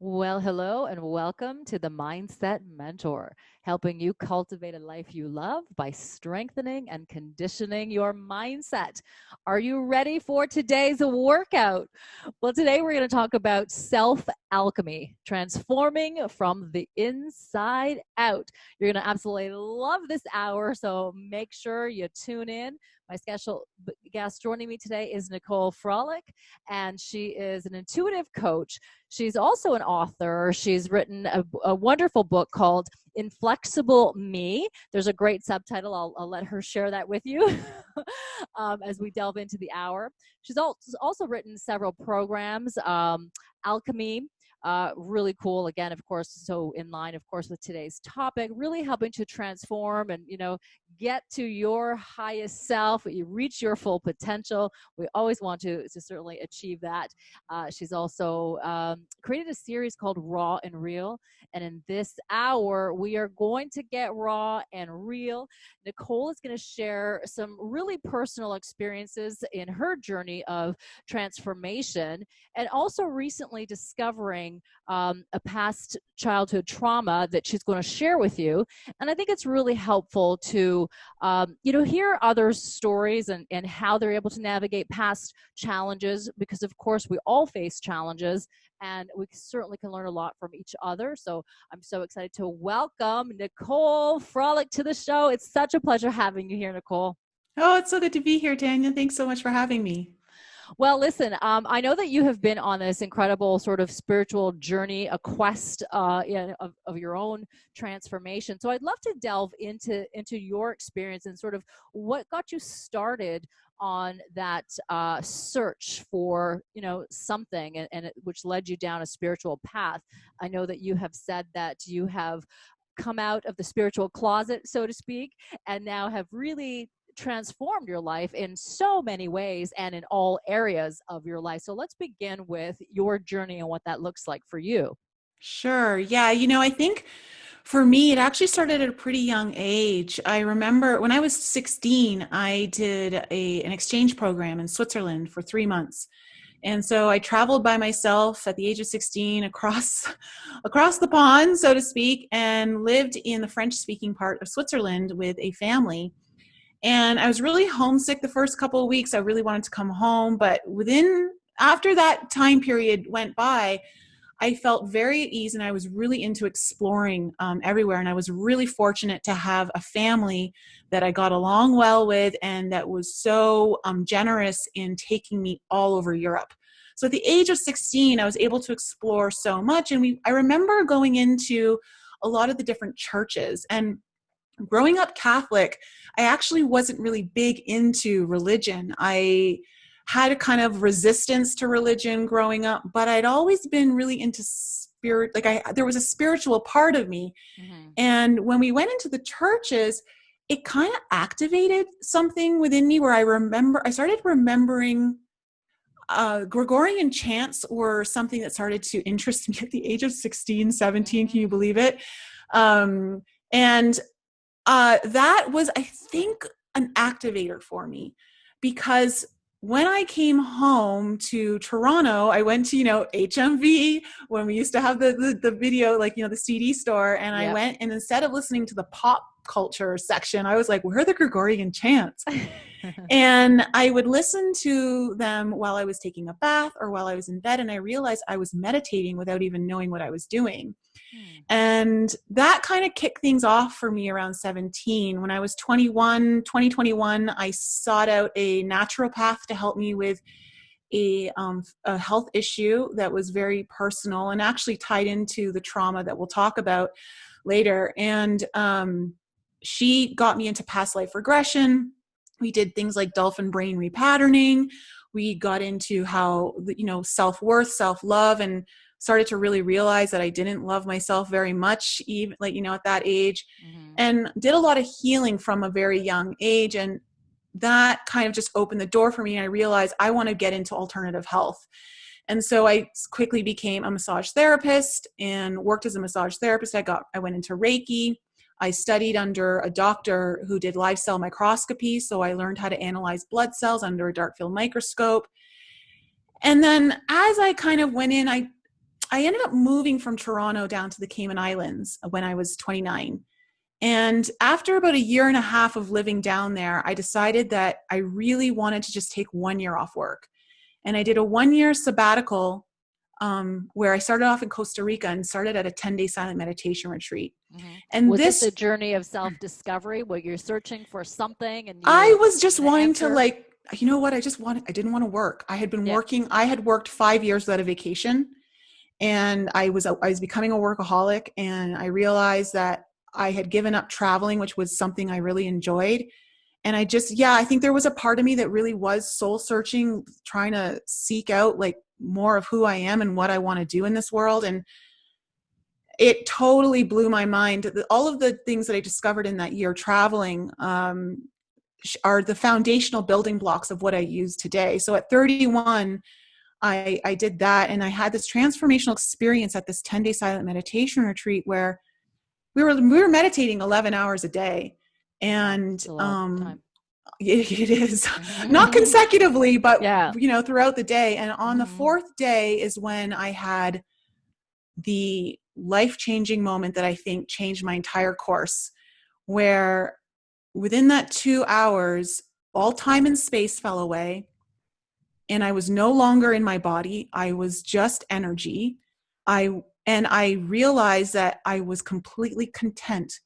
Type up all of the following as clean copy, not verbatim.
Well, hello and welcome to the Mindset Mentor, helping you cultivate a life you love by strengthening and conditioning your mindset. Are you ready for today's workout? Well, today we're going to talk about self-alchemy, transforming from the inside out. You're going to absolutely love this hour, so make sure you tune in. My special guest joining me today is Nicole Frolick, and she is an intuitive coach. She's also an author. She's written a wonderful book called Inflexible Me. There's a great subtitle. I'll let her share that with you as we delve into the hour. She's also written several programs, Alchemy. Really cool. Again, of course, so in line, of course, with today's topic, really helping to transform and, get to your highest self, you reach your full potential. We always want to certainly achieve that. She's also created a series called Raw and Real. And in this hour, we are going to get raw and real. Nicole is going to share some really personal experiences in her journey of transformation, and also recently discovering a past childhood trauma that she's going to share with you. And I think it's really helpful to, hear others' stories and how they're able to navigate past challenges, because of course we all face challenges and we certainly can learn a lot from each other. So I'm so excited to welcome Nicole Frolick to the show. It's such a pleasure having you here, Nicole. Oh, it's so good to be here, Tania. Thanks so much for having me. Well, listen, I know that you have been on this incredible sort of spiritual journey, a quest of your own transformation. So I'd love to delve into your experience and sort of what got you started on that search for, something, which led you down a spiritual path. I know that you have said that you have come out of the spiritual closet, so to speak, and now have really transformed your life in so many ways and in all areas of your life. So let's begin with your journey and what that looks like for you. Sure. Yeah. I think for me, it actually started at a pretty young age. I remember when I was 16, I did an exchange program in Switzerland for 3 months. And so I traveled by myself at the age of 16 across the pond, so to speak, and lived in the French-speaking part of Switzerland with a family. And I was really homesick the first couple of weeks. I really wanted to come home. But after that time period went by, I felt very at ease and I was really into exploring everywhere. And I was really fortunate to have a family that I got along well with and that was so generous in taking me all over Europe. So at the age of 16, I was able to explore so much. And I remember going into a lot of the different churches. And growing up Catholic, I actually wasn't really big into religion. I had a kind of resistance to religion growing up, but I'd always been really into spirit. There was a spiritual part of me. Mm-hmm. And when we went into the churches, it kind of activated something within me where I started remembering Gregorian chants were something that started to interest me at the age of 16, 17. Can you believe it? That was, I think, an activator for me, because when I came home to Toronto, I went to, HMV when we used to have the video, the CD store. And I went, and instead of listening to the pop culture section, I was like, where are the Gregorian chants? And I would listen to them while I was taking a bath or while I was in bed. And I realized I was meditating without even knowing what I was doing. And that kind of kicked things off for me around 17. When I was 2021, I sought out a naturopath to help me with a health issue that was very personal and actually tied into the trauma that we'll talk about later. And she got me into past life regression. We did things like dolphin brain repatterning. We got into how, self-worth, self-love, and started to really realize that I didn't love myself very much, even at that age, and did a lot of healing from a very young age. And that kind of just opened the door for me. And I realized I want to get into alternative health. And so I quickly became a massage therapist and worked as a massage therapist. I went into Reiki. I studied under a doctor who did live cell microscopy. So I learned how to analyze blood cells under a dark field microscope. And then as I kind of went in, I I ended up moving from Toronto down to the Cayman Islands when I was 29. And after about a year and a half of living down there, I decided that I really wanted to just take 1 year off work. And I did a 1 year sabbatical where I started off in Costa Rica and started at a 10-day silent meditation retreat. Mm-hmm. And Was this this, a journey of self-discovery where you're searching for something and I you was just need an wanting to answer? like, you know what? I didn't want to work. I had been Yeah. working, I had worked 5 years without a vacation, and I was becoming a workaholic, and I realized that I had given up traveling, which was something I really enjoyed. And I think there was a part of me that really was soul searching, trying to seek out like more of who I am and what I want to do in this world. And it totally blew my mind. All of the things that I discovered in that year traveling are the foundational building blocks of what I use today. So at 31, I did that, and I had this transformational experience at this 10-day silent meditation retreat where we were meditating 11 hours a day. Wow, And it's a lot of time. it is not consecutively, but Yeah. throughout the day. And on the Hmm. fourth day is when I had the life-changing moment that I think changed my entire course, where within that 2 hours, all time and space fell away, and I was no longer in my body. I was just energy. I realized that I was completely content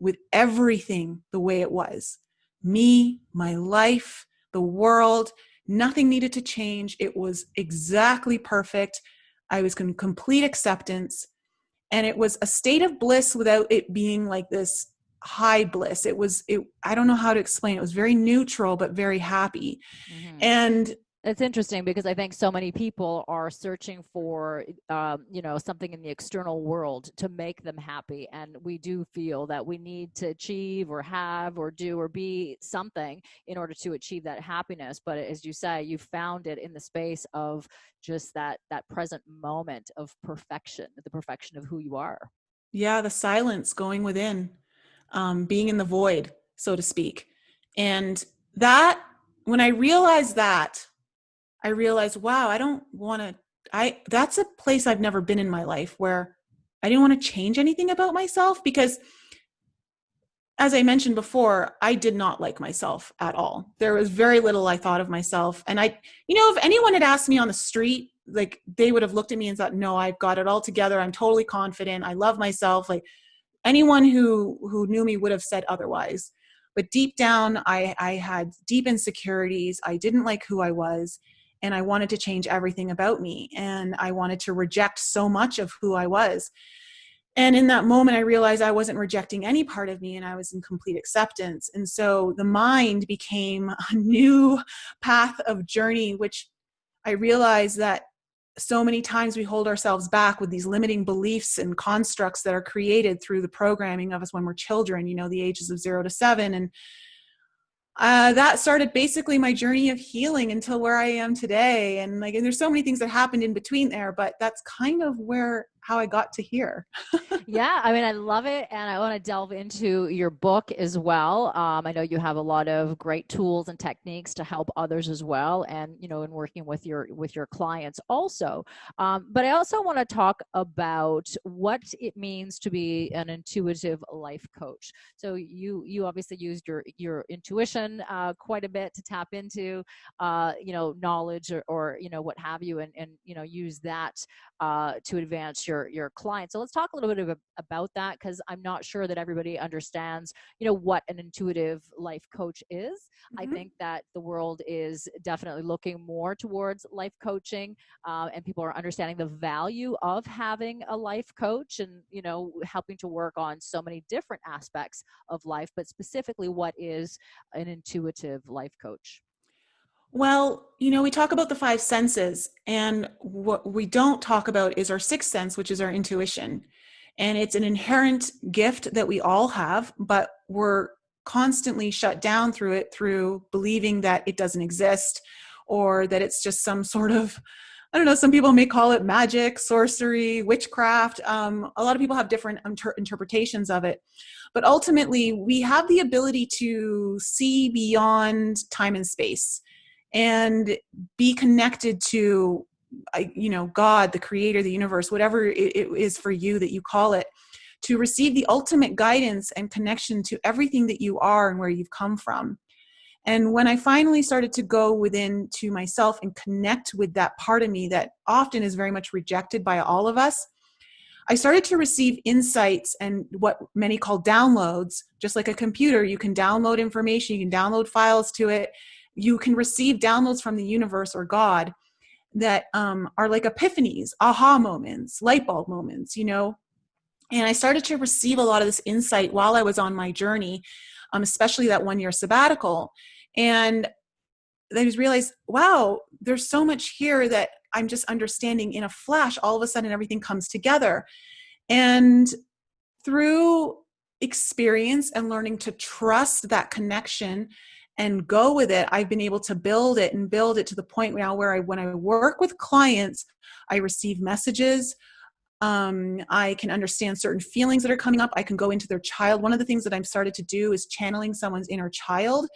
with everything the way it was. Me, my life, the world, nothing needed to change. It was exactly perfect. I was in complete acceptance, and it was a state of bliss without it being like this high bliss. I don't know how to explain it. It was very neutral but very happy. Hmm. And It's interesting because I think so many people are searching for, something in the external world to make them happy. And we do feel that we need to achieve or have or do or be something in order to achieve that happiness. But as you say, you found it in the space of just that present moment of perfection, the perfection of who you are. yeah, the silence going within, being in the void, so to speak. And that, when I realized that, I realized, wow, I don't want to, that's a place I've never been in my life, where I didn't want to change anything about myself, because as I mentioned before, I did not like myself at all. There was very little I thought of myself. And if anyone had asked me on the street, like, they would have looked at me and thought, no, I've got it all together. I'm totally confident. I love myself. Like, anyone who knew me would have said otherwise. But deep down, I had deep insecurities. I didn't like who I was, and I wanted to change everything about me. And I wanted to reject so much of who I was. And in that moment, I realized I wasn't rejecting any part of me, and I was in complete acceptance. And so the mind became a new path of journey, which I realized that so many times we hold ourselves back with these limiting beliefs and constructs that are created through the programming of us when we're children, the ages of 0 to 7. And that started basically my journey of healing until where I am today. And there's so many things that happened in between there, but that's kind of how I got to here. Yeah, I mean, I love it, and I want to delve into your book as well. I know you have a lot of great tools and techniques to help others as well, and in working with your clients also. But I also want to talk about what it means to be an intuitive life coach. So you obviously used your intuition quite a bit to tap into knowledge or what have you, and use that to advance your clients. So let's talk a little bit about that, because I'm not sure that everybody understands, what an intuitive life coach is. I Mm-hmm. think that the world is definitely looking more towards life coaching, and people are understanding the value of having a life coach, and helping to work on so many different aspects of life. But specifically, what is an intuitive life coach? Well, we talk about the five senses, and what we don't talk about is our sixth sense, which is our intuition. And it's an inherent gift that we all have, but we're constantly shut down through believing that it doesn't exist, or that it's just some sort of, I don't know, some people may call it magic, sorcery, witchcraft. A lot of people have different interpretations of it. But ultimately, we have the ability to see beyond time and space and be connected to God, the creator, the universe, whatever it is for you that you call it, to receive the ultimate guidance and connection to everything that you are and where you've come from. And when I finally started to go within to myself and connect with that part of me that often is very much rejected by all of us, I started to receive insights and what many call downloads. Just like a computer, you can download information, you can download files to it. You can receive downloads from the universe or God that are like epiphanies, aha moments, light bulb moments, And I started to receive a lot of this insight while I was on my journey, especially that 1 year sabbatical. And I just realized, wow, there's so much here that I'm just understanding in a flash. All of a sudden, everything comes together. And through experience and learning to trust that connection and go with it, I've been able to build it to the point now where when I work with clients, I receive messages. I can understand certain feelings that are coming up. I can go into their child. One of the things that I've started to do is channeling someone's inner child,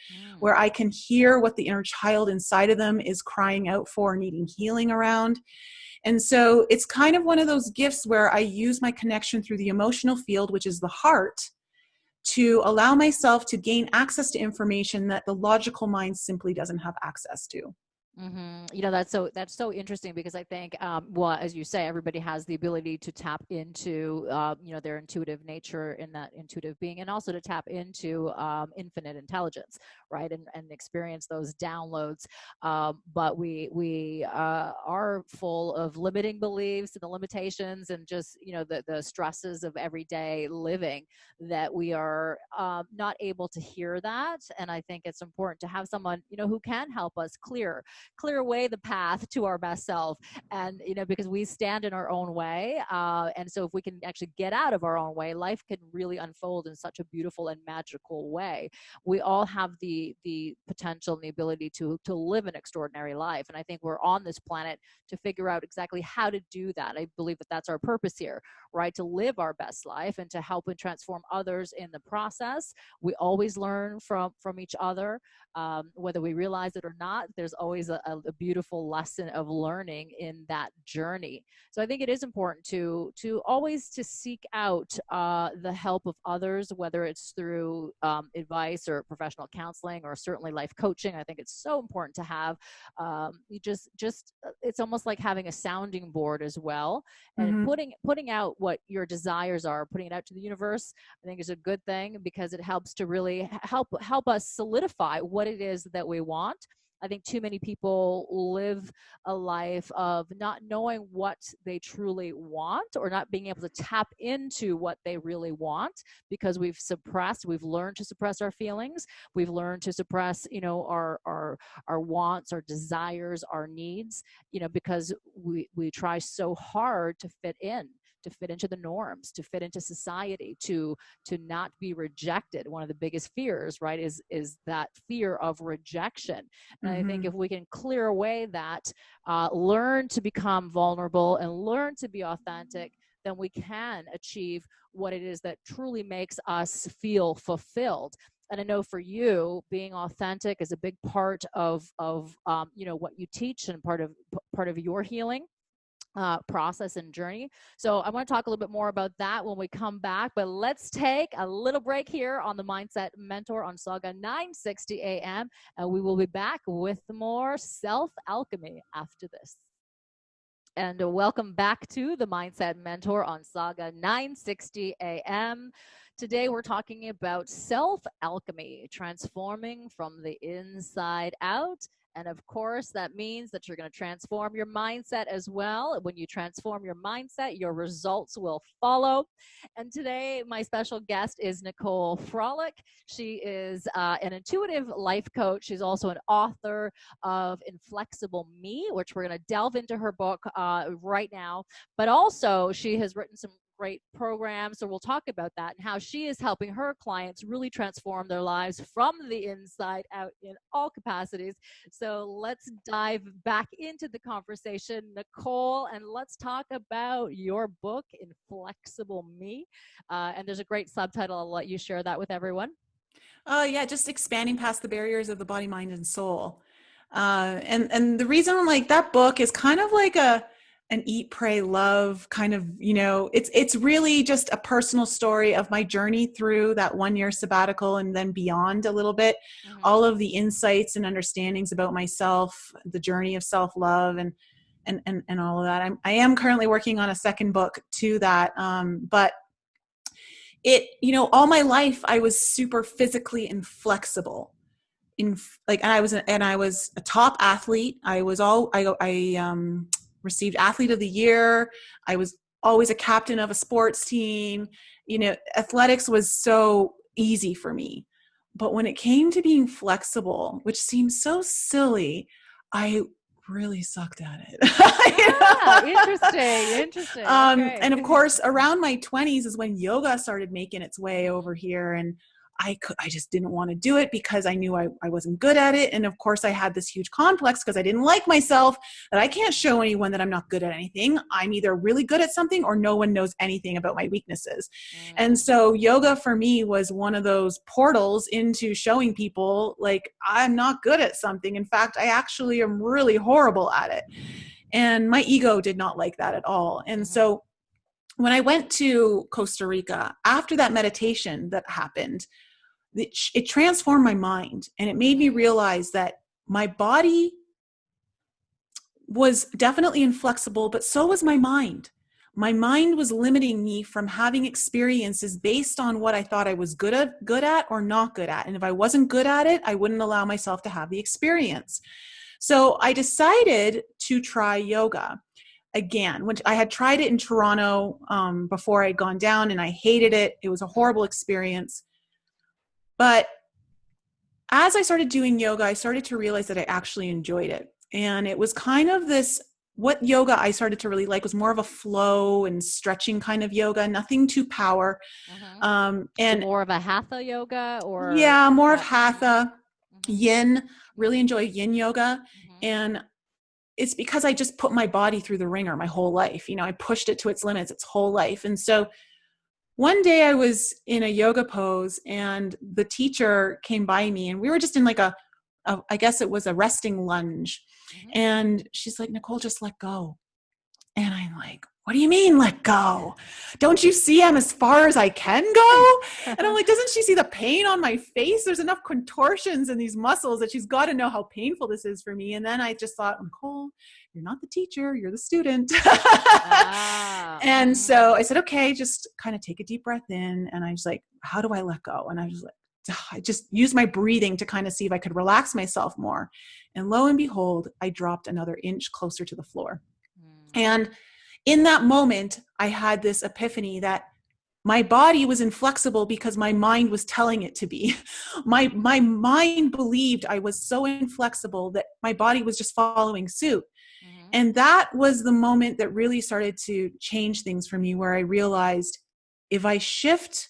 where I can hear what the inner child inside of them is crying out for, needing healing around. And so it's kind of one of those gifts where I use my connection through the emotional field, which is the heart, to allow myself to gain access to information that the logical mind simply doesn't have access to. That's so interesting, because I think, well, as you say, everybody has the ability to tap into, their intuitive nature in that intuitive being, and also to tap into infinite intelligence, right? And experience those downloads. But we are full of limiting beliefs and the limitations and just, the stresses of everyday living, that we are not able to hear that. And I think it's important to have someone, who can help us clear away the path to our best self. And because we stand in our own way, and so if we can actually get out of our own way, life can really unfold in such a beautiful and magical way. We all have the potential and the ability to live an extraordinary life, and I think we're on this planet to figure out exactly how to do that. I believe that that's our purpose here, right? To live our best life and to help and transform others in the process. We always learn from each other, whether we realize it or not. There's always a beautiful lesson of learning in that journey. So I think it is important to always to seek out the help of others, whether it's through advice or professional counseling, or certainly life coaching. I think it's so important to have. You just it's almost like having a sounding board as well, and putting out what your desires are, putting it out to the universe. I think is a good thing, because it helps to really help us solidify what it is that we want. I think too many people live a life of not knowing what they truly want, or not being able to tap into what they really want, because we've learned to suppress our feelings. We've learned to suppress, our wants, our desires, our needs, because we try so hard to fit into the norms, to fit into society, to not be rejected. One of the biggest fears, right, is that fear of rejection. And I think if we can clear away that, learn to become vulnerable and learn to be authentic, then we can achieve what it is that truly makes us feel fulfilled. And I know for you, being authentic is a big part of what you teach, and part of your healing process and journey. So I want to talk a little bit more about that when we come back, but let's take a little break here on the Mindset Mentor on Sauga 960 AM, and we will be back with more self-alchemy after this. And welcome back to the Mindset Mentor on Sauga 960 AM. Today we're talking about self-alchemy, transforming from the inside out. And of course, that means that you're going to transform your mindset as well. When you transform your mindset, your results will follow. And today, my special guest is Nicole Frolick. She is an intuitive life coach. She's also an author of Inflexible Me, which we're going to delve into her book right now. But also, she has written some great program. So we'll talk about that and how she is helping her clients really transform their lives from the inside out in all capacities. So let's dive back into the conversation, Nicole, and let's talk about your book, Inflexible Me. And there's a great subtitle. I'll let you share that with everyone. Yeah, just expanding past the barriers of the body, mind, and soul. And the reason like that book is kind of like an eat, pray, love kind of, it's really just a personal story of my journey through that 1 year sabbatical and then beyond a little bit, Mm-hmm. all of the insights and understandings about myself, the journey of self-love and all of that. I am currently working on a second book to that. But all my life I was super physically inflexible and I was a top athlete. I received athlete of the year. I was always a captain of a sports team. Athletics was so easy for me. But when it came to being flexible, which seems so silly, I really sucked at Ah, it. interesting. Okay. And of course, around my 20s is when yoga started making its way over here. And I just didn't want to do it because I knew I wasn't good at it. And of course I had this huge complex because I didn't like myself, that I can't show anyone that I'm not good at anything. I'm either really good at something or no one knows anything about my weaknesses. And Mm. so yoga for me was one of those portals into showing people like I'm not good at something. In fact, I actually am really horrible at it. And my ego did not like that at all. And Mm-hmm. so when I went to Costa Rica, after that meditation that happened, it transformed my mind, and it made me Mm-hmm. realize that my body was definitely inflexible, but so was my mind. My mind was limiting me from having experiences based on what I thought I was good at or not good at. And if I wasn't good at it, I wouldn't allow myself to have the experience. So I decided to try yoga again, which I had tried it in Toronto before I'd gone down, and I hated it. It was a horrible experience. But as I started doing yoga, I started to realize that I actually enjoyed it. And it was kind of this, what yoga I started to really like was more of a flow and stretching kind of yoga, nothing too power. Mm-hmm. So And more of a hatha yoga, or yeah, is more of that? Mm-hmm. hatha, Mm-hmm. yin, really Mm-hmm. enjoy yin yoga. Mm-hmm. And it's because I just put my body through the ringer my whole life. I pushed it to its limits its whole life. And so one day I was in a yoga pose and the teacher came by me, and we were just in like I guess it was a resting lunge. Mm-hmm. And she's like, Nicole, just let go. And I'm like, what do you mean let go? Don't you see I'm as far as I can go? And I'm like, doesn't she see the pain on my face? There's enough contortions in these muscles that she's got to know how painful this is for me. And then I just thought, Nicole, you're not the teacher, you're the student. Ah. And Mm-hmm. so I said, okay, just kind of take a deep breath in. And I was like, how do I let go? And I was like, I just used my breathing to kind of see if I could relax myself more. And lo and behold, I dropped another inch closer to the floor. And in that moment, I had this epiphany that my body was inflexible because my mind was telling it to be. My mind believed I was so inflexible that my body was just following suit. Mm-hmm. And that was the moment that really started to change things for me, where I realized if I shift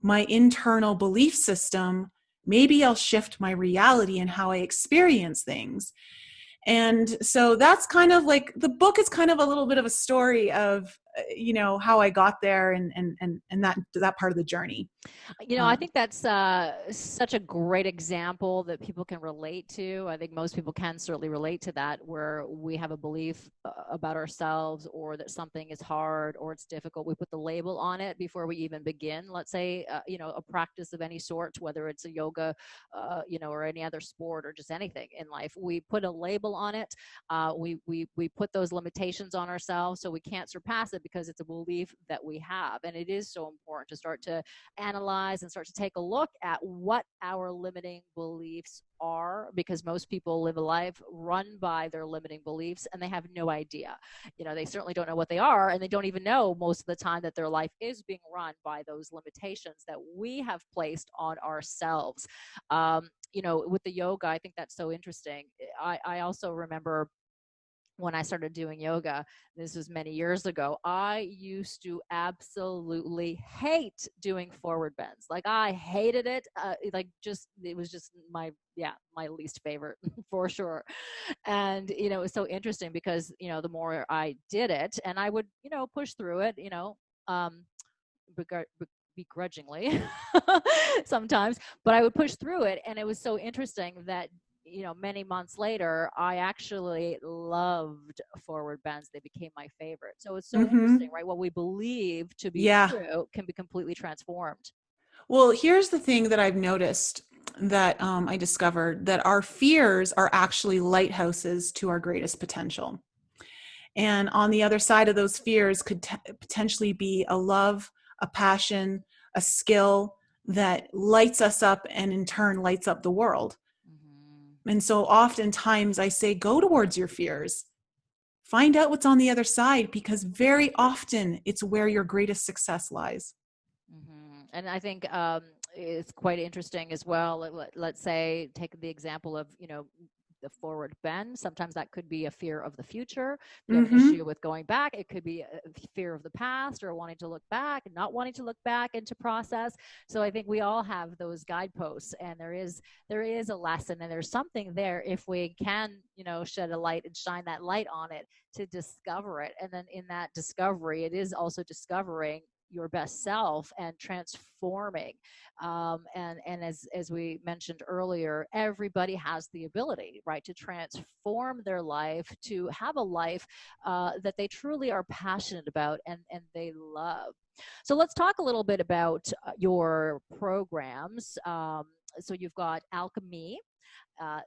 my internal belief system, maybe I'll shift my reality and how I experience things. And so that's kind of like, the book is kind of a little bit of a story of how I got there and that part of the journey. I um, think that's such a great example that people can relate to. I think most people can certainly relate to that, where we have a belief about ourselves, or that something is hard or it's difficult. We put the label on it before we even begin. Let's say, a practice of any sort, whether it's a yoga, or any other sport, or just anything in life. We put a label on it. We put those limitations on ourselves, so we can't surpass it because it's a belief that we have. And it is so important to start to analyze and start to take a look at what our limiting beliefs are, because most people live a life run by their limiting beliefs and they have no idea. They certainly don't know what they are, and they don't even know most of the time that their life is being run by those limitations that we have placed on ourselves. With the yoga, I think that's so interesting. I also remember when I started doing yoga, this was many years ago, I used to absolutely hate doing forward bends. Like, I hated it. It was just my least favorite for sure. And, it was so interesting because, the more I did it, and I would, push through it, um, begrudgingly sometimes, but I would push through it. And it was so interesting that many months later, I actually loved forward bends. They became my favorite. So it's so interesting, Mm-hmm. right? What we believe to be Yeah. true can be completely transformed. Well, here's the thing that I've noticed that I discovered that our fears are actually lighthouses to our greatest potential. And on the other side of those fears could potentially be a love, a passion, a skill that lights us up and in turn lights up the world. Hmm. And so oftentimes I say, go towards your fears. Find out what's on the other side, because very often it's where your greatest success lies. And I think it's quite interesting as well. Let's say, take the example of, the forward bend. Sometimes that could be a fear of the future. If you have an issue Mm-hmm. with going back, it could be a fear of the past, or wanting to look back and not wanting to look back and to process. So I think we all have those guideposts, and there is a lesson, and there's something there if we can, shed a light and shine that light on it to discover it. And then in that discovery, it is also discovering your best self and transforming. And as we mentioned earlier, everybody has the ability, right, to transform their life, to have a life that they truly are passionate about and they love. So let's talk a little bit about your programs. So you've got Alchemy,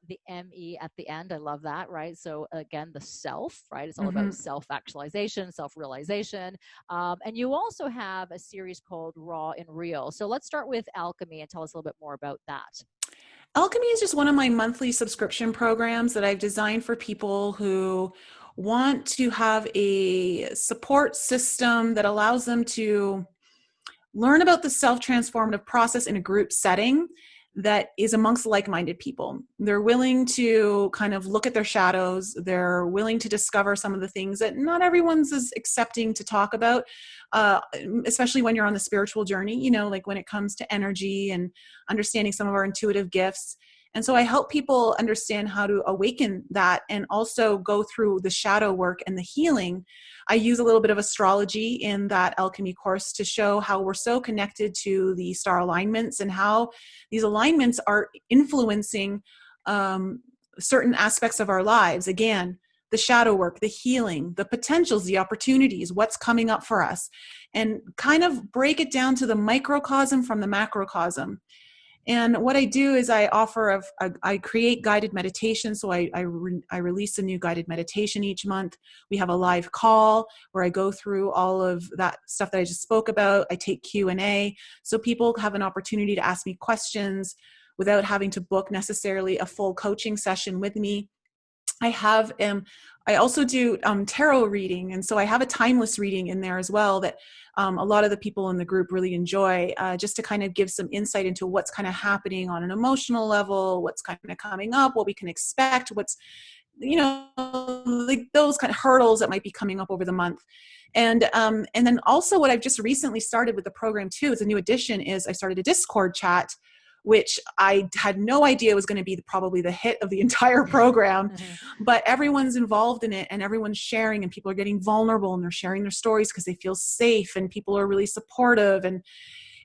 the ME at the end. I love that, right? So again, the self, right? It's all Mm-hmm. about self-actualization, self-realization. And you also have a series called Raw and Real. So let's start with Alchemy and tell us a little bit more about that. Alchemy is just one of my monthly subscription programs that I've designed for people who want to have a support system that allows them to learn about the self-transformative process in a group setting that is amongst like-minded people. They're willing to kind of look at their shadows. They're willing to discover some of the things that not everyone's is accepting to talk about, uh, especially when you're on the spiritual journey, like when it comes to energy and understanding some of our intuitive gifts. And so I help people understand how to awaken that and also go through the shadow work and the healing. I use a little bit of astrology in that alchemy course to show how we're so connected to the star alignments and how these alignments are influencing certain aspects of our lives. Again, the shadow work, the healing, the potentials, the opportunities, what's coming up for us, and kind of break it down to the microcosm from the macrocosm. And what I do is I create guided meditation. So I release a new guided meditation each month. We have a live call where I go through all of that stuff that I just spoke about. I take Q&A, so people have an opportunity to ask me questions without having to book necessarily a full coaching session with me. I have I also do tarot reading, and so I have a timeless reading in there as well that a lot of the people in the group really enjoy, just to kind of give some insight into what's kind of happening on an emotional level, what's kind of coming up, what we can expect, what's, like those kind of hurdles that might be coming up over the month. And then also what I've just recently started with the program too, is a new addition, is I started a Discord chat, which I had no idea was going to be probably the hit of the entire program, but everyone's involved in it and everyone's sharing, and people are getting vulnerable and they're sharing their stories because they feel safe and people are really supportive. And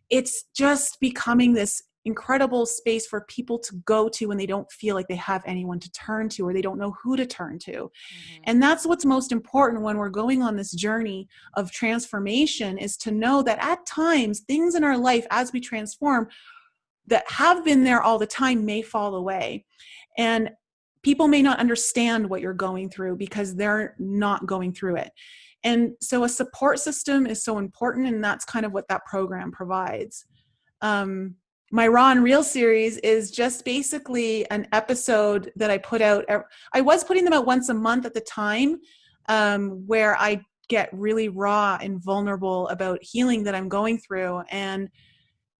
it's just becoming this incredible space for people to go to when they don't feel like they have anyone to turn to or they don't know who to turn to. Mm-hmm. And that's what's most important when we're going on this journey of transformation, is to know that at times things in our life as we transform that have been there all the time may fall away. And people may not understand what you're going through because they're not going through it. And so a support system is so important, and that's kind of what that program provides. My Raw and Real series is just basically an episode that I put out. I was putting them out once a month at the time, where I get really raw and vulnerable about healing that I'm going through. And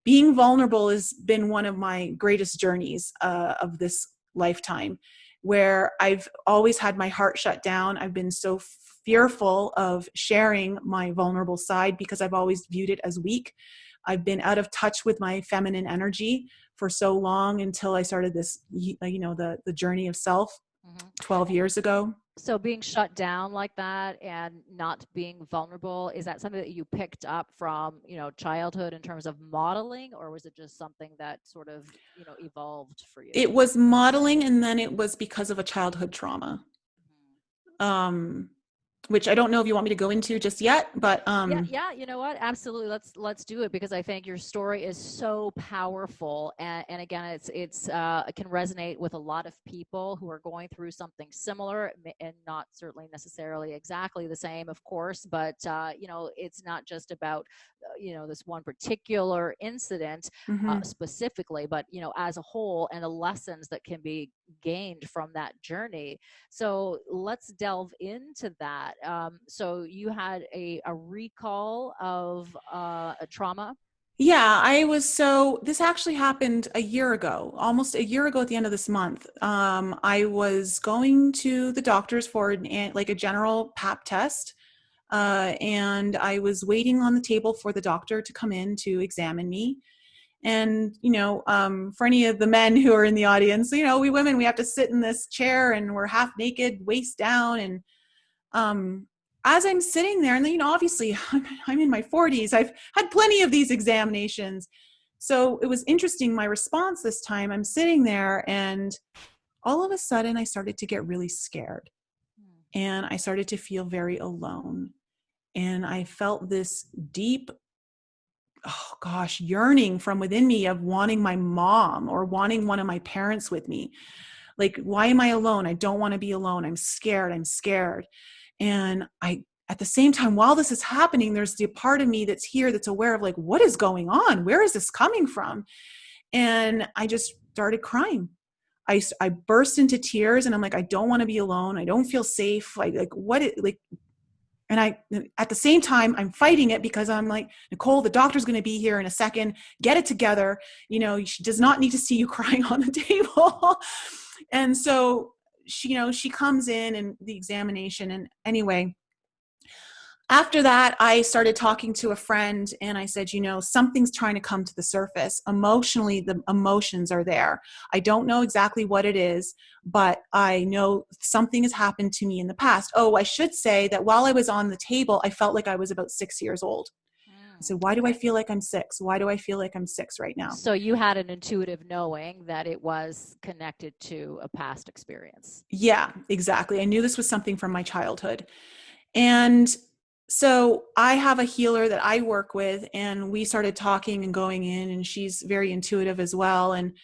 being vulnerable has been one of my greatest journeys of this lifetime, where I've always had my heart shut down. I've been so fearful of sharing my vulnerable side because I've always viewed it as weak. I've been out of touch with my feminine energy for so long until I started this, the journey of self. Mhm. 12 years ago. So being shut down like that and not being vulnerable, is that something that you picked up from, childhood in terms of modeling, or was it just something that sort of, evolved for you? It was modeling, and then it was because of a childhood trauma. Mhm. Um, which I don't know if you want me to go into just yet, but Yeah, yeah, you know what? Absolutely. Let's do it, because I think your story is so powerful, and again, it can resonate with a lot of people who are going through something similar, and not certainly necessarily exactly the same, of course, but it's not just about this one particular incident mhm. specifically, but as a whole, and the lessons that can be gained from that journey. So let's delve into that. So you had a recall of a trauma. Yeah, this actually happened a year ago, almost a year ago at the end of this month. I was going to the doctors for like a general pap test. And I was waiting on the table for the doctor to come in to examine me. And, for any of the men who are in the audience, we women, we have to sit in this chair and we're half naked, waist down. And um, as I'm sitting there, and then, obviously I'm in my 40s, I've had plenty of these examinations. So it was interesting, my response this time. I'm sitting there, and all of a sudden I started to get really scared, Hmm. and I started to feel very alone. And I felt this deep, oh gosh, yearning from within me of wanting my mom or wanting one of my parents with me. Like, why am I alone? I don't want to be alone. I'm scared. I'm scared. And at the same time, while this is happening, there's the part of me that's here that's aware of, like, what is going on? Where is this coming from? And I just started crying. I burst into tears, and I'm like, I don't want to be alone. I don't feel safe. Like what it like, and at the same time, I'm fighting it because I'm like, Nicole, the doctor's going to be here in a second. Get it together. She does not need to see you crying on the table. And so she comes in and the examination. And anyway, after that, I started talking to a friend, and I said, something's trying to come to the surface. Emotionally, the emotions are there. I don't know exactly what it is, but I know something has happened to me in the past. Oh, I should say that while I was on the table, I felt like I was about 6 years old. I said, why do I Okay. feel like I'm 6? Why do I feel like I'm 6 right now? So you had an intuitive knowing that it was connected to a past experience. Yeah, exactly. I knew this was something from my childhood. And so I have a healer that I work with, and we started talking and going in, and she's very intuitive as well. And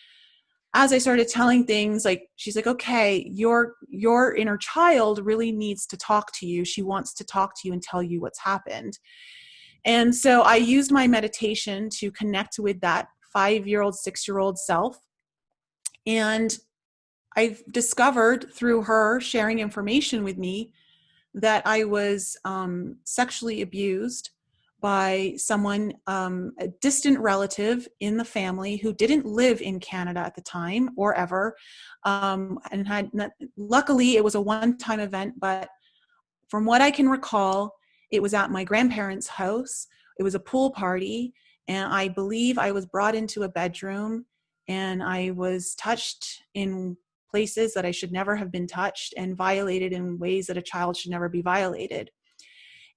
as I started telling things, like, she's like, okay, your inner child really needs to talk to you. She wants to talk to you and tell you what's happened. And so I used my meditation to connect with that 5-year-old, 6-year-old self. And I've discovered through her sharing information with me that I was sexually abused by someone, a distant relative in the family who didn't live in Canada at the time or ever, and luckily it was a one-time event, but from what I can recall, it was at my grandparents' house. It was a pool party, and I believe I was brought into a bedroom, and I was touched in places that I should never have been touched, and violated in ways that a child should never be violated.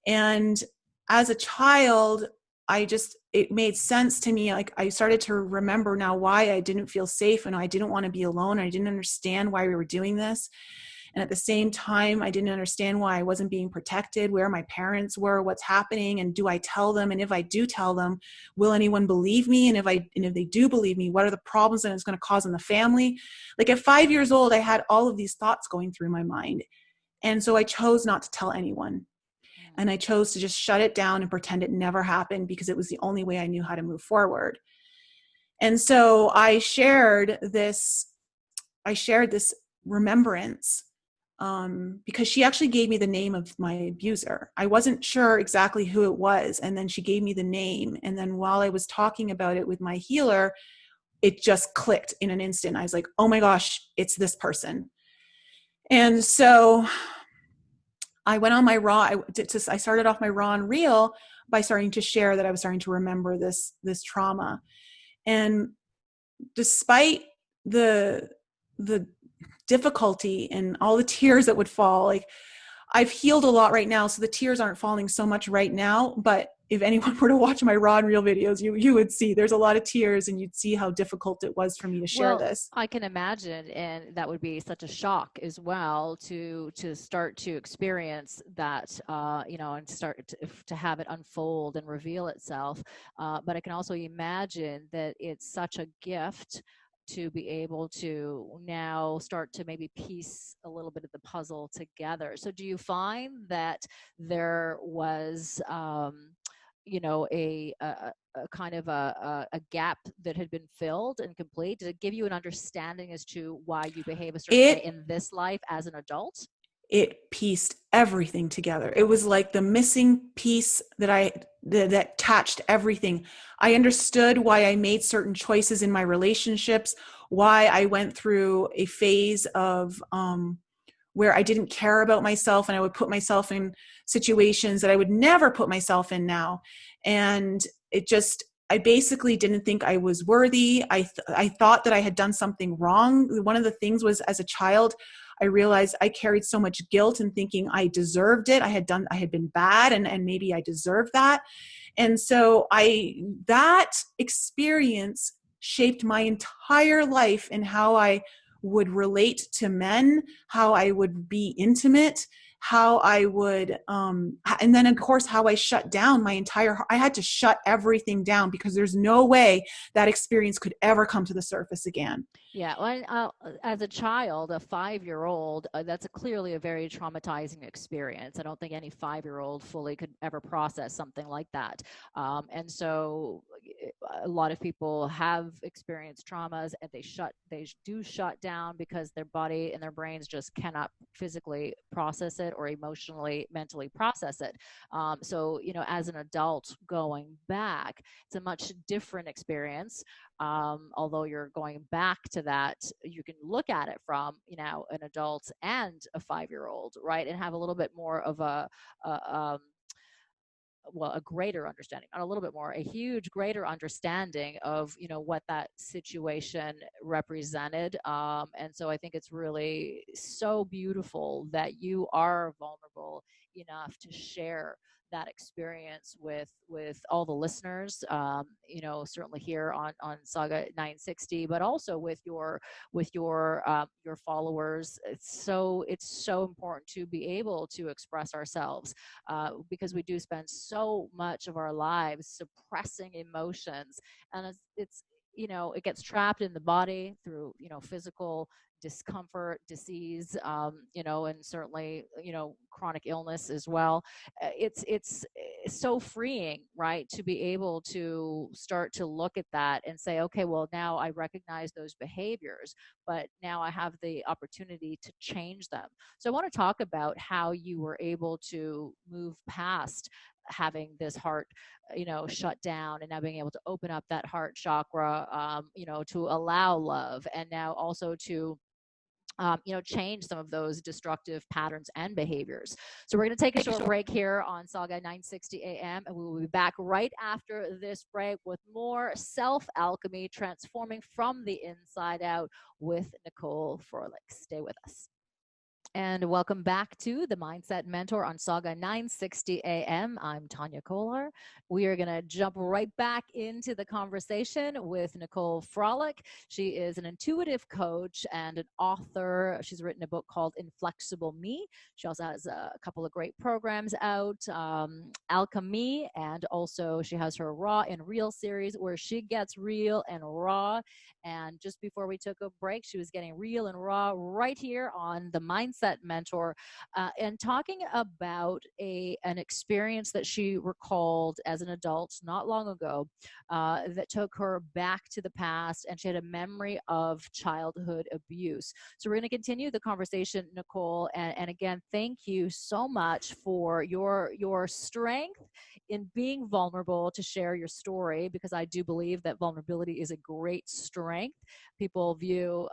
And as a child, it made sense to me. Like, I started to remember now why I didn't feel safe, and I didn't want to be alone. I didn't understand why we were doing this. And at the same time, I didn't understand why I wasn't being protected, where my parents were, what's happening, and do I tell them? And if I do tell them, will anyone believe me? And if they do believe me, what are the problems that it's going to cause in the family? Like, at 5 years old, I had all of these thoughts going through my mind. And so I chose not to tell anyone. And I chose to just shut it down and pretend it never happened, because it was the only way I knew how to move forward. And so I shared this remembrance, because she actually gave me the name of my abuser. I wasn't sure exactly who it was. And then she gave me the name. And then while I was talking about it with my healer, it just clicked in an instant. I was like, oh my gosh, it's this person. And so I went on my raw. I started off my raw and real by starting to share that I was starting to remember this trauma. And despite the difficulty and all the tears that would fall. Like, I've healed a lot right now, so the tears aren't falling so much right now. But if anyone were to watch my raw and real videos, you would see there's a lot of tears, and you'd see how difficult it was for me to share Well, this. I can imagine, and that would be such a shock as well to start to experience that, and start to have it unfold and reveal itself. But I can also imagine that it's such a gift to be able to now start to maybe piece a little bit of the puzzle together. So, do you find that there was, a kind of a gap that had been filled and complete? Did it give you an understanding as to why you behave a certain way It in this life as an adult? it pieced everything together. It was like the missing piece that attached everything. I understood why I made certain choices in my relationships, why I went through a phase of where I didn't care about myself, and I would put myself in situations that I would never put myself in now. And I basically didn't think I was worthy. I thought that I had done something wrong. One of the things was, as a child, I realized I carried so much guilt and thinking I deserved it. I had been bad, and maybe I deserved that. And so that experience shaped my entire life and how I would relate to men, how I would be intimate, how I would, and then of course, how I shut down I had to shut everything down, because there's no way that experience could ever come to the surface again. Yeah, well, as a child, a 5-year-old, that's clearly a very traumatizing experience. I don't think any 5-year-old fully could ever process something like that. And so a lot of people have experienced traumas, and they do shut down because their body and their brains just cannot physically process it or emotionally, mentally process it. So, as an adult going back, it's a much different experience. Although you're going back to that, you can look at it from an adult and a 5-year-old, right, and have a little bit more of a well, a greater understanding, not a little bit more, a huge greater understanding of what that situation represented. And so I think it's really so beautiful that you are vulnerable enough to share that experience with all the listeners, certainly here on Sauga 960, but also with your followers. It's so important to be able to express ourselves, because we do spend so much of our lives suppressing emotions, and it gets trapped in the body through physical discomfort, disease, and certainly chronic illness as well. It's so freeing, right, to be able to start to look at that and say, okay, well, now I recognize those behaviors, but now I have the opportunity to change them. So I want to talk about how you were able to move past having this heart, shut down, and now being able to open up that heart chakra, to allow love, and now also to change some of those destructive patterns and behaviors. So we're going to take a short break here on Sauga 960 AM, and we will be back right after this break with more self-alchemy, transforming from the inside out with Nicole Frolick. Stay with us. And welcome back to the Mindset Mentor on Sauga 960 AM. I'm Tania Kolar. We are going to jump right back into the conversation with Nicole Frolick. She is an intuitive coach and an author. She's written a book called Inflexible Me. She also has a couple of great programs out, Alchemy, and also she has her Raw and Real series where she gets real and raw. And just before we took a break, she was getting real and raw right here on the Mindset Mentor, and talking about an experience that she recalled as an adult not long ago, that took her back to the past, and she had a memory of childhood abuse. So we're going to continue the conversation, Nicole, and again, thank you so much for your strength in being vulnerable to share your story, because I do believe that vulnerability is a great strength. People view,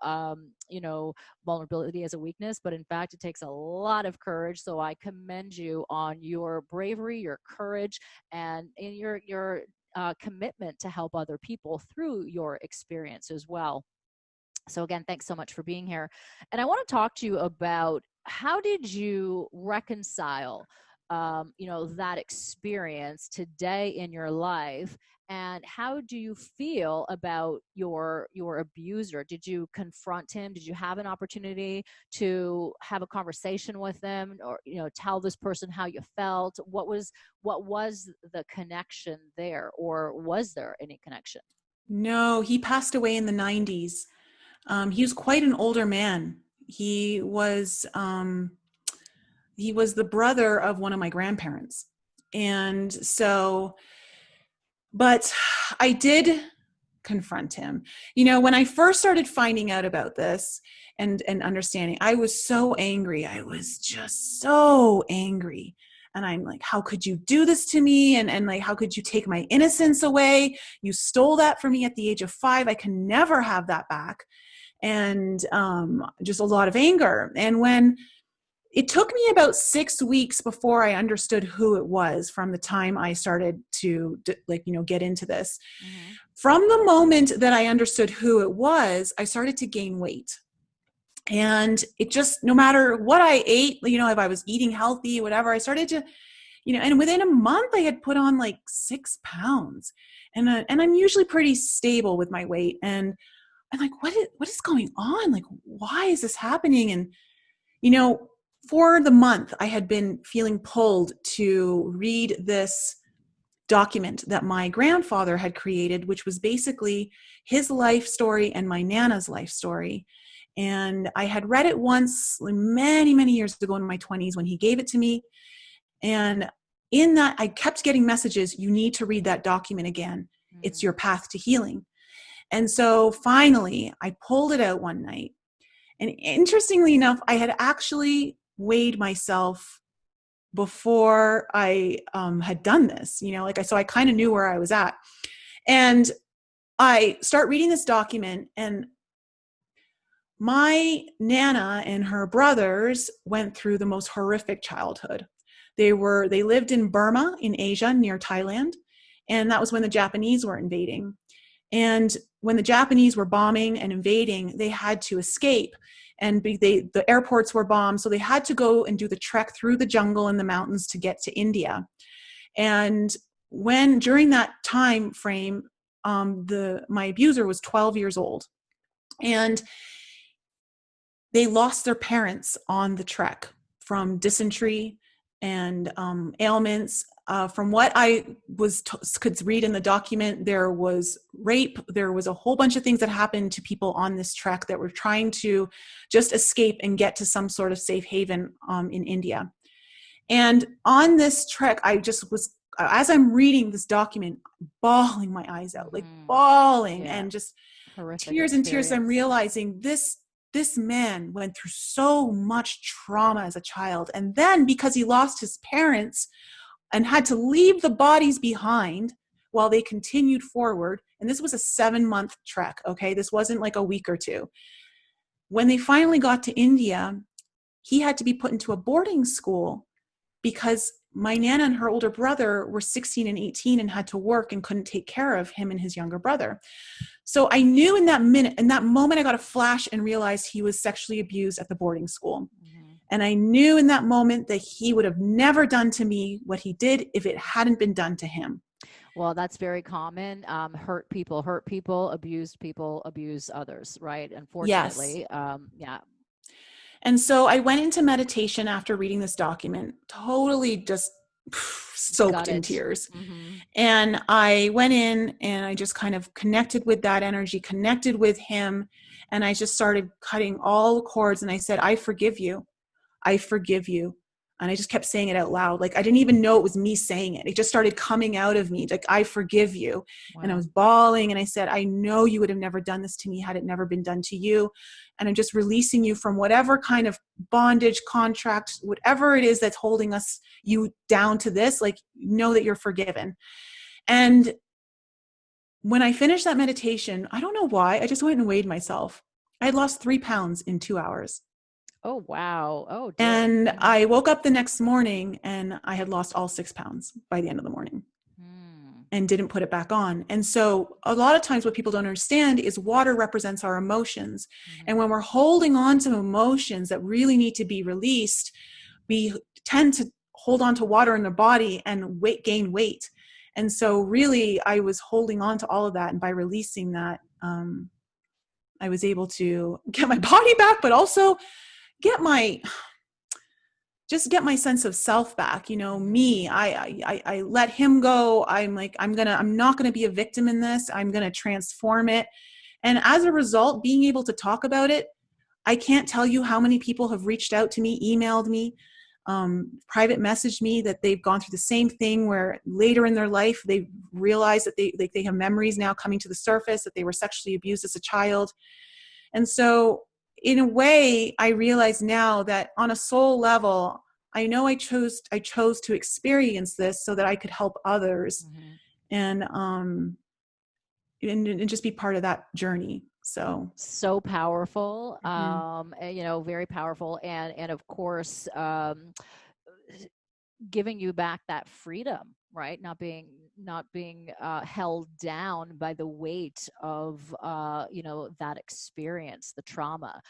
vulnerability as a weakness, but in fact, it takes a lot of courage. So I commend you on your bravery, your courage, and in your commitment to help other people through your experience as well. So again, thanks so much for being here. And I want to talk to you about how did you reconcile, that experience today in your life, and how do you feel about your abuser? Did you confront him? Did you have an opportunity to have a conversation with them, or tell this person how you felt? What was the connection there, or was there any connection? No, he passed away in the 90s. He was quite an older man. He was the brother of one of my grandparents. And so, but I did confront him. When I first started finding out about this and understanding, I was so angry. I was just so angry. And I'm like, how could you do this to me? And like, how could you take my innocence away? You stole that from me at the age of 5. I can never have that back. And just a lot of anger. And when it took me about 6 weeks before I understood who it was, from the time I started to get into this. Mm-hmm. From the moment that I understood who it was, I started to gain weight. And it just, no matter what I ate, if I was eating healthy, whatever, I started to, and within a month I had put on like 6 pounds. And I'm usually pretty stable with my weight. And I'm like, what is going on? Like, why is this happening? And, for the month, I had been feeling pulled to read this document that my grandfather had created, which was basically his life story and my Nana's life story. And I had read it once many, many years ago in my 20s when he gave it to me. And in that, I kept getting messages, you need to read that document again. It's your path to healing. And so finally, I pulled it out one night. And interestingly enough, I had actually weighed myself before I had done this, so I kind of knew where I was at. And I start reading this document, and my Nana and her brothers went through the most horrific childhood. They lived in Burma in Asia near Thailand. And that was when the Japanese were invading. And when the Japanese were bombing and invading, they had to escape. And the airports were bombed, so they had to go and do the trek through the jungle and the mountains to get to India. And during that time frame, my abuser was 12 years old, and they lost their parents on the trek from dysentery and ailments. From what I could read in the document, there was rape. There was a whole bunch of things that happened to people on this trek that were trying to just escape and get to some sort of safe haven in India. And on this trek, I just was, as I'm reading this document, bawling my eyes out, like bawling, and just horrific tears and tears. experience. I'm realizing this man went through so much trauma as a child. And then because he lost his parents and had to leave the bodies behind while they continued forward. And this was a 7-month trek, okay? This wasn't like a week or two. When they finally got to India, he had to be put into a boarding school because my Nana and her older brother were 16 and 18 and had to work and couldn't take care of him and his younger brother. So I knew in that moment, I got a flash and realized he was sexually abused at the boarding school. Mm-hmm. And I knew in that moment that he would have never done to me what he did if it hadn't been done to him. Well, that's very common. Hurt people, abused people abuse others, right? Unfortunately. Yes. Yeah. And so I went into meditation after reading this document, totally just soaked in tears. Mm-hmm. And I went in and I just kind of connected with that energy, connected with him. And I just started cutting all the cords. And I said, I forgive you. I forgive you. And I just kept saying it out loud. Like, I didn't even know it was me saying it. It just started coming out of me. Like, I forgive you. Wow. And I was bawling. And I said, I know you would have never done this to me had it never been done to you. And I'm just releasing you from whatever kind of bondage, contract, whatever it is that's holding you down to this. Like, know that you're forgiven. And when I finished that meditation, I don't know why, I just went and weighed myself. I had lost 3 pounds in 2 hours. Oh, wow. Oh, dear. And I woke up the next morning and I had lost all 6 pounds by the end of the morning. and didn't put it back on. And so a lot of times what people don't understand is water represents our emotions. Mm-hmm. And when we're holding on to emotions that really need to be released, we tend to hold on to water in the body and gain weight. And so really I was holding on to all of that. And by releasing that, I was able to get my body back, but also get my sense of self back. Me, I let him go. I'm like, I'm not going to be a victim in this. I'm going to transform it. And as a result, being able to talk about it, I can't tell you how many people have reached out to me, emailed me, private messaged me that they've gone through the same thing, where later in their life, they realize that they have memories now coming to the surface, that they were sexually abused as a child. And so in a way, I realize now that on a soul level, I know I chose to experience this so that I could help others, and just be part of that journey. So powerful, very powerful. And of course, giving you back that freedom, right? Not being held down by the weight of that experience, the trauma.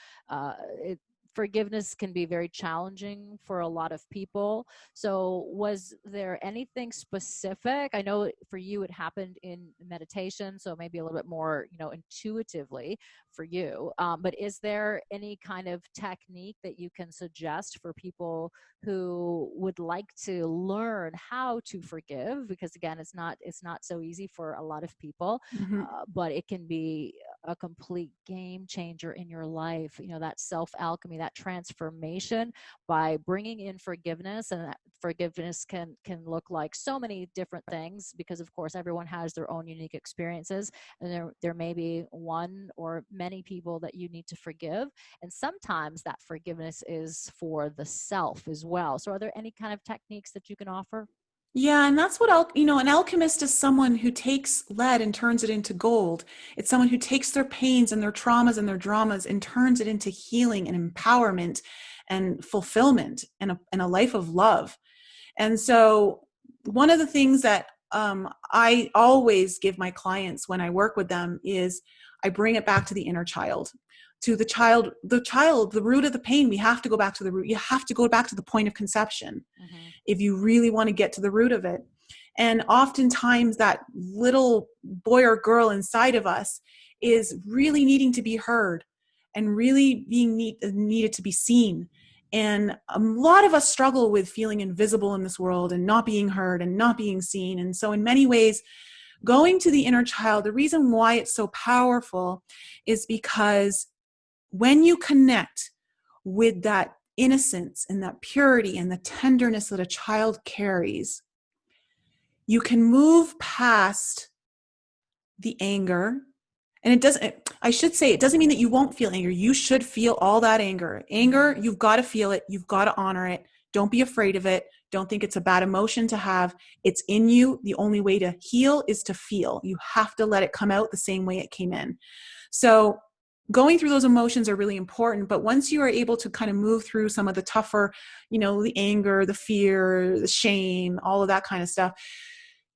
Forgiveness can be very challenging for a lot of people. So was there anything specific? I know for you it happened in meditation, so maybe a little bit more intuitively for you, but is there any kind of technique that you can suggest for people who would like to learn how to forgive? Because again, it's not so easy for a lot of people, but it can be a complete game changer in your life. That self-alchemy, that transformation by bringing in forgiveness. And that forgiveness can look like so many different things, because of course everyone has their own unique experiences, and there may be one or many people that you need to forgive, and sometimes that forgiveness is for the self as well. So are there any kind of techniques that you can offer? Yeah, and that's what an alchemist is someone who takes lead and turns it into gold. It's someone who takes their pains and their traumas and their dramas and turns it into healing and empowerment and fulfillment and a life of love. And so one of the things that I always give my clients when I work with them is I bring it back to the inner child, to the child, the root of the pain. We have to go back to the root. You have to go back to the point of conception if you really want to get to the root of it. And oftentimes that little boy or girl inside of us is really needing to be heard and really being needed to be seen. And a lot of us struggle with feeling invisible in this world and not being heard and not being seen. And so in many ways, going to the inner child, the reason why it's so powerful is because when you connect with that innocence and that purity and the tenderness that a child carries, you can move past the anger. And it doesn't mean that you won't feel anger. You should feel all that anger. Anger, you've got to feel it. You've got to honor it. Don't be afraid of it. Don't think it's a bad emotion to have. It's in you. The only way to heal is to feel. You have to let it come out the same way it came in. So going through those emotions are really important. But once you are able to kind of move through some of the tougher, the anger, the fear, the shame, all of that kind of stuff,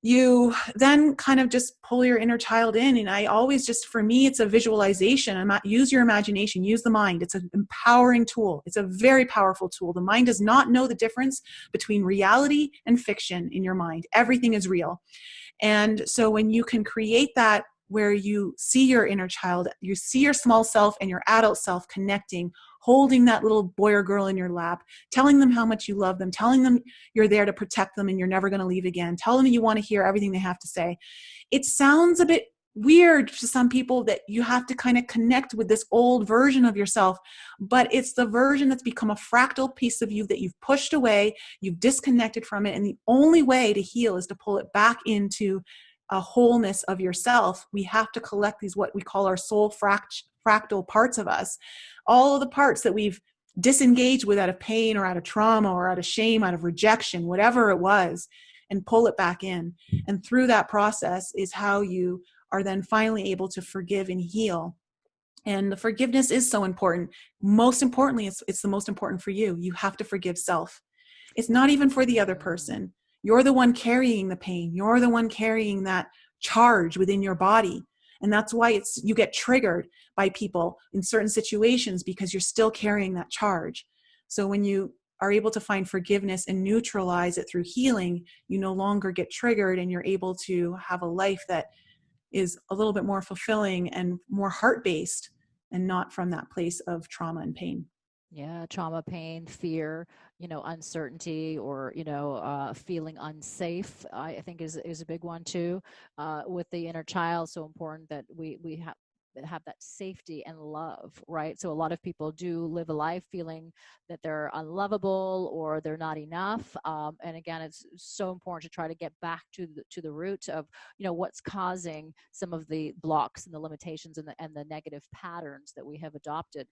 you then kind of just pull your inner child in. And I always for me, it's a visualization. Use your imagination, use the mind. It's an empowering tool. It's a very powerful tool. The mind does not know the difference between reality and fiction in your mind. Everything is real. And so when you can create that, where you see your inner child, you see your small self and your adult self connecting, holding that little boy or girl in your lap, telling them how much you love them, telling them you're there to protect them and you're never going to leave again, telling them you want to hear everything they have to say. It sounds a bit weird to some people that you have to kind of connect with this old version of yourself, but it's the version that's become a fractal piece of you that you've pushed away, you've disconnected from it, and the only way to heal is to pull it back into a wholeness of yourself. We have to collect these, what we call our soul fractal parts of us, all of the parts that we've disengaged with out of pain or out of trauma or out of shame, out of rejection, whatever it was, and pull it back in. And through that process is how you are then finally able to forgive and heal. And the forgiveness is so important. Most importantly, it's the most important for you. You have to forgive self. It's not even for the other person. You're the one carrying the pain. You're the one carrying that charge within your body. And that's why you get triggered by people in certain situations, because you're still carrying that charge. So when you are able to find forgiveness and neutralize it through healing, you no longer get triggered, and you're able to have a life that is a little bit more fulfilling and more heart-based, and not from that place of trauma and pain. Yeah, trauma, pain, fear, uncertainty, or feeling unsafe. I think is a big one too. With the inner child, so important that we have that safety and love, right? So a lot of people do live a life feeling that they're unlovable or they're not enough. And again, it's so important to try to get back to the root of what's causing some of the blocks and the limitations and the negative patterns that we have adopted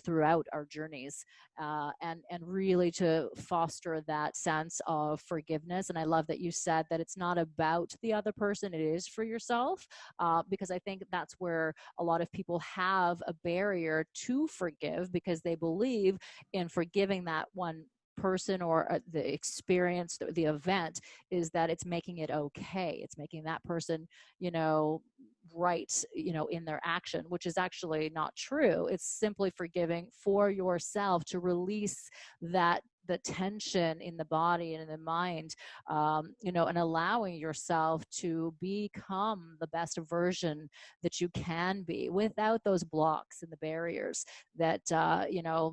throughout our journeys, and really to foster that sense of forgiveness. And I love that you said that it's not about the other person; it is for yourself, because I think that's where a lot of people have a barrier to forgive, because they believe in forgiving that one person or the experience, the event, is that it's making it okay. It's making that person, right, in their action, which is actually not true. It's simply forgiving for yourself to release that the tension in the body and in the mind, and allowing yourself to become the best version that you can be without those blocks and the barriers that,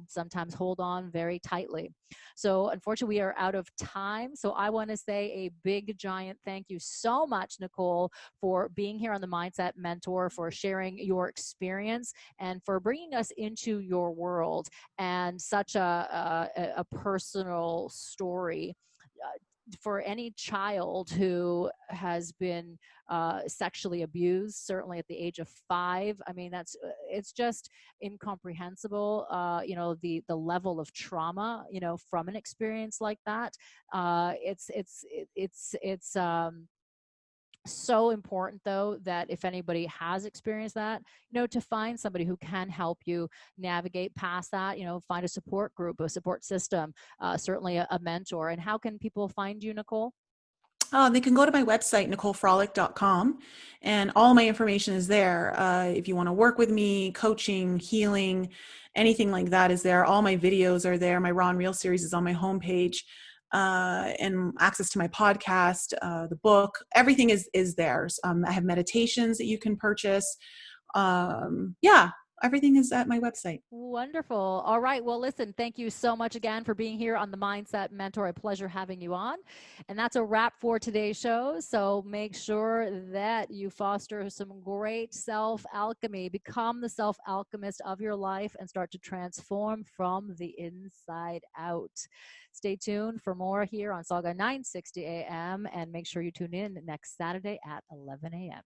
sometimes hold on very tightly. So unfortunately, we are out of time. So I want to say a big, giant thank you so much, Nicole, for being here on the Mindset Mentor, for sharing your experience, and for bringing us into your world, and such a personal story. For any child who has been sexually abused, certainly at the age of 5, I mean, it's just incomprehensible. The level of trauma, from an experience like that. It's so important, though, that if anybody has experienced that, to find somebody who can help you navigate past that, find a support group, a support system, certainly a mentor. And how can people find you, Nicole? They can go to my website, NicoleFrolick.com, and all my information is there. If you want to work with me, coaching, healing, anything like that is there. All my videos are there. My Raw and Real series is on my homepage, and access to my podcast, the book, everything is there. I have meditations that you can purchase. Yeah, everything is at my website. Wonderful. All right. Well, listen, thank you so much again for being here on the Mindset Mentor. A pleasure having you on. And that's a wrap for today's show. So make sure that you foster some great self-alchemy. Become the self-alchemist of your life and start to transform from the inside out. Stay tuned for more here on Sauga 960 AM, and make sure you tune in next Saturday at 11 a.m.